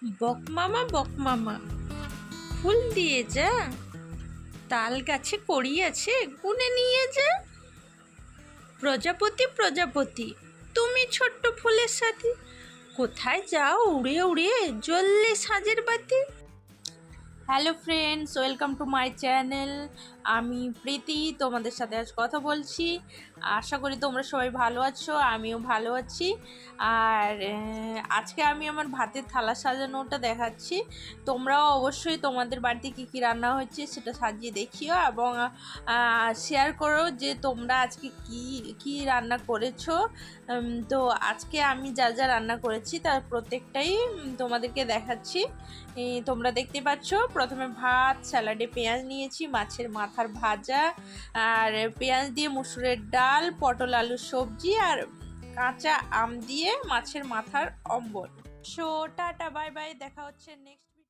বকমামা ফুল দিয়ে যা, তাল গাছে কড়িয়াছে গুনে নিয়ে যা। প্রজাপতি প্রজাপতি তুমি ছোট্ট ফুলের সাথী, কোথায় যাও উড়ে উড়ে জ্বললে সাজের বাতি। Hello friends, welcome to my channel. আমি প্রীতি তোমাদের সাথে আজ কথা বলছি। আশা করি তোমরা সবাই ভালো আছো, আমিও ভালো আছি। আর আজকে আমি আমার ভাতের থালা সাজানোটা দেখাচ্ছি। তোমরাও অবশ্যই তোমাদের বাড়িতে কী কী রান্না হচ্ছে সেটা সাজিয়ে দেখিও এবং শেয়ার করো যে তোমরা আজকে কি কি রান্না করেছো। তো আজকে আমি যা যা রান্না করেছি তার প্রত্যেকটাই তোমাদেরকে দেখাচ্ছি। তোমরা দেখতে পাচ্ছ, প্রথমে ভাত, স্যালাডে পেঁয়াজ নিয়েছি, মাছের মাথার ভাজা, আর পেঁয়াজ দিয়ে মুসুরের ডাল, পটল আলুর সবজি, আর কাঁচা আম দিয়ে মাছের মাথার অম্বল। সো টাটা, বাই বাই, দেখা হচ্ছে নেক্সট।